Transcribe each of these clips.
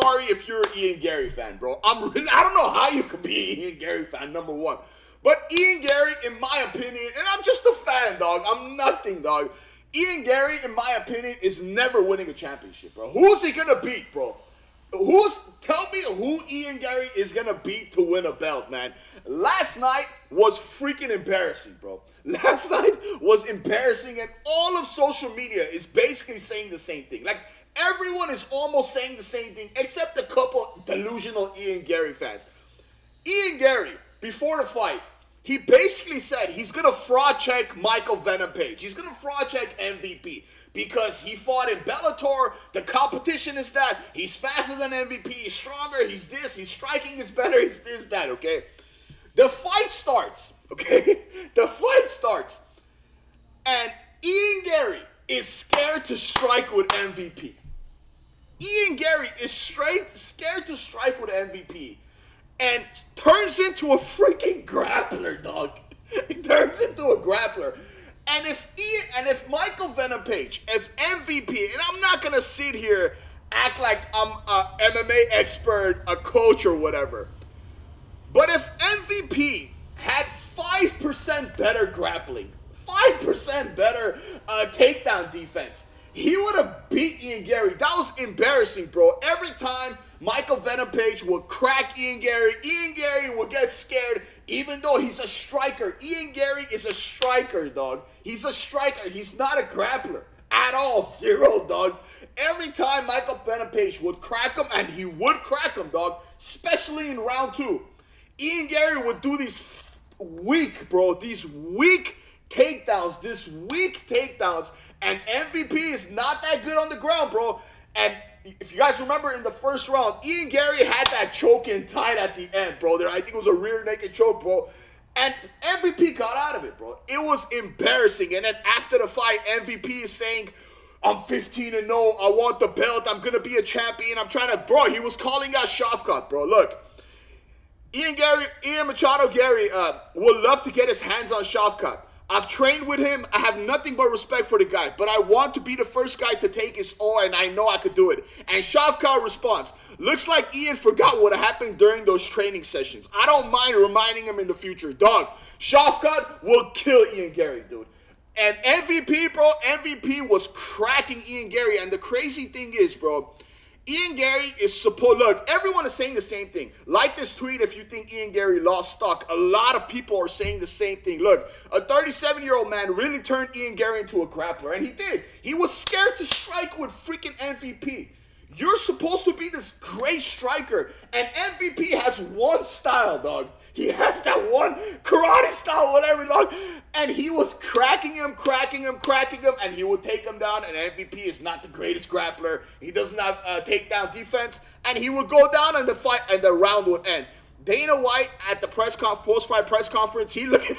sorry if you're an Ian Garry fan, bro. I don't know how you could be an Ian Garry fan, number one. But Ian Garry, in my opinion, and I'm just a fan, dog. I'm nothing, dog. Ian Garry, in my opinion, is never winning a championship, bro. Who's he gonna beat, bro? Tell me who Ian Garry is gonna beat to win a belt, man. Last night was freaking embarrassing, bro. Last night was embarrassing, and all of social media is basically saying the same thing. Like, everyone is almost saying the same thing, except a couple delusional Ian Garry fans. Ian Garry, before the fight, he basically said he's gonna fraud check Michael Venom Page. He's gonna fraud check MVP. Because he fought in Bellator, the competition is that, he's faster than MVP, he's stronger, he's this, his striking is better, he's this, that, okay? The fight starts, okay? The fight starts. And Ian Garry is scared to strike with MVP. Ian Garry is scared to strike with MVP. And turns into a freaking grappler, dog. He turns into a grappler. And if Michael Venom Page, if MVP, and I'm not gonna sit here act like I'm a MMA expert, a coach or whatever, but if MVP had 5% better grappling, 5% better takedown defense, he would have beat Ian Garry. That was embarrassing, bro. Every time Michael Venom Page would crack Ian Garry would get scared, even though he's a striker. Ian Garry is a striker, dog. He's a striker. He's not a grappler at all. Zero, dog. Every time Michael Venom Page would crack him, and he would crack him, dog, especially in round 2, Ian Garry would do these weak takedowns, and MVP is not that good on the ground, bro. And if you guys remember in the first round, Ian Garry had that choke in tight at the end, bro. I think it was a rear naked choke, bro. And MVP got out of it, bro. It was embarrassing. And then after the fight, MVP is saying, I'm 15-0. I want the belt. I'm going to be a champion. Bro, he was calling out Shafkat, bro. Look, Ian Machado Garry would love to get his hands on Shafkat. I've trained with him. I have nothing but respect for the guy, but I want to be the first guy to take his all, and I know I could do it. And Shafkat responds, looks like Ian forgot what happened during those training sessions. I don't mind reminding him in the future. Dog, Shafkat will kill Ian Garry, dude. And MVP, bro, MVP was cracking Ian Garry. And the crazy thing is, bro, Ian Garry is look, everyone is saying the same thing. Like this tweet if you think Ian Garry lost stock. A lot of people are saying the same thing. Look, a 37-year-old man really turned Ian Garry into a grappler, and he did. He was scared to strike with freaking MVP. You're supposed to be this great striker, and MVP has one style, dog. He has that one karate style, whatever, dog. And he was cracking him, and he would take him down. And MVP is not the greatest grappler. He doesn't have takedown defense. And he would go down and the fight, and the round would end. Dana White at the post-fight press conference, he looked at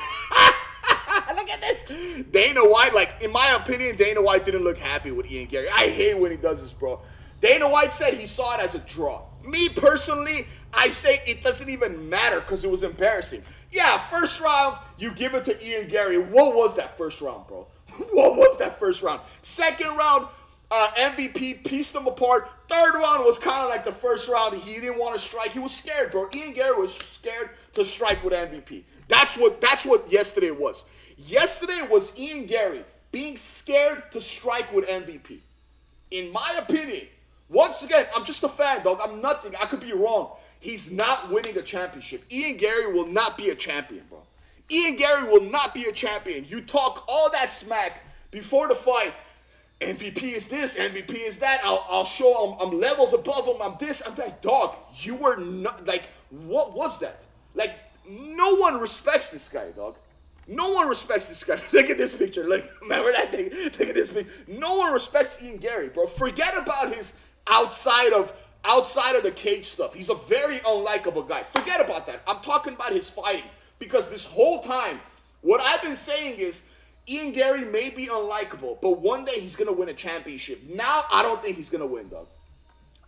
look at this. Dana White, like, in my opinion, Dana White didn't look happy with Ian Garry. I hate when he does this, bro. Dana White said he saw it as a draw. Me, personally, I say it doesn't even matter because it was embarrassing. Yeah, first round, you give it to Ian Garry. What was that first round, bro? What was that first round? Second round, MVP pieced them apart. Third round was kind of like the first round. He didn't want to strike. He was scared, bro. Ian Garry was scared to strike with MVP. That's what yesterday was. Yesterday was Ian Garry being scared to strike with MVP. In my opinion, once again, I'm just a fan, dog. I'm nothing. I could be wrong. He's not winning a championship. Ian Garry will not be a champion, bro. Ian Garry will not be a champion. You talk all that smack before the fight. MVP is this, MVP is that. I'll show I'm levels above him. I'm this, I'm that. Dog, you were not, like, what was that? Like, no one respects this guy, dog. No one respects this guy. Look at this picture. Look, remember that thing? Look at this picture. No one respects Ian Garry, bro. Forget about his outside of the cage stuff. He's a very unlikable guy. Forget about that. I'm talking about his fighting. Because this whole time, what I've been saying is, Ian Garry may be unlikable, but one day he's going to win a championship. Now, I don't think he's going to win, dog.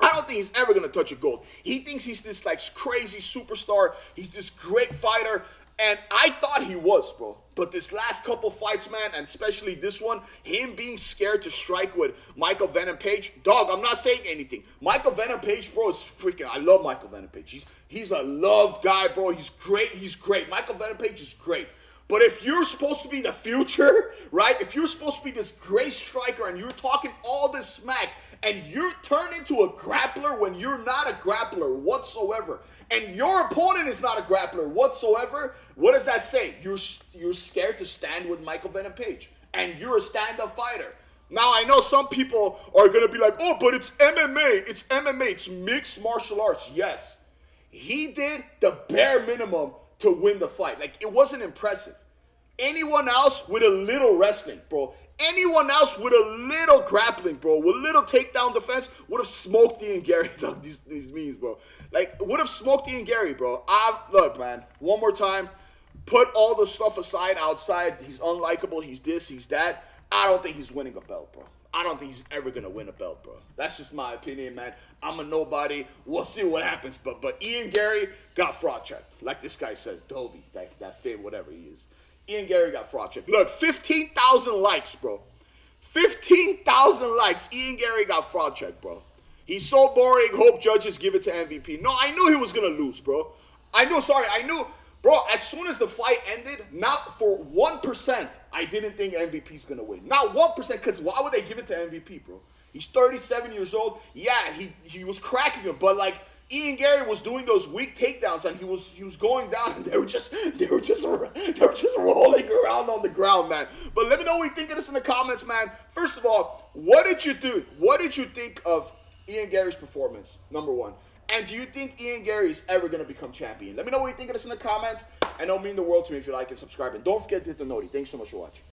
I don't think he's ever going to touch a gold. He thinks he's this, like, crazy superstar. He's this great fighter. And I thought he was, bro. But this last couple fights, man, and especially this one, him being scared to strike with Michael Venom Page, dog, I'm not saying anything. Michael Venom Page, bro, is freaking, I love Michael Venom Page. He's a loved guy, bro. He's great. He's great. Michael Venom Page is great. But if you're supposed to be the future, right? If you're supposed to be this great striker and you're talking all this smack and you're turned into a grappler when you're not a grappler whatsoever, and your opponent is not a grappler whatsoever, what does that say? You're scared to stand with Michael Venom Page, and you're a stand-up fighter. Now, I know some people are going to be like, oh, but it's MMA. It's MMA. It's mixed martial arts. Yes. He did the bare minimum to win the fight. Like, it wasn't impressive. Anyone else with a little wrestling, bro, anyone else with a little grappling, bro, with a little takedown defense would have smoked Ian Garry. These memes, bro. Like, would have smoked Ian Garry, bro. Look, man, one more time, put all the stuff aside outside. He's unlikable. He's this, he's that. I don't think he's winning a belt, bro. I don't think he's ever going to win a belt, bro. That's just my opinion, man. I'm a nobody. We'll see what happens. But Ian Garry got fraud checked. Like this guy says, Dovey, that fame, whatever he is. Ian Garry got fraud checked. Look, 15,000 likes, bro. 15,000 likes. Ian Garry got fraud checked, bro. He's so boring. Hope judges give it to MVP. No, I knew he was going to lose, bro. I knew. Bro, as soon as the fight ended, not for 1%, I didn't think MVP's going to win. Not 1%, because why would they give it to MVP, bro? He's 37 years old. Yeah, he was cracking him, but like Ian Garry was doing those weak takedowns, and he was going down, and they were just rolling around on the ground, man. But let me know what you think of this in the comments, man. First of all, what did you do? What did you think of Ian Garry's performance? Number one. And do you think Ian Garry is ever going to become champion? Let me know what you think of this in the comments. And it'll mean the world to me if you like and subscribe. And don't forget to hit the noti. Thanks so much for watching.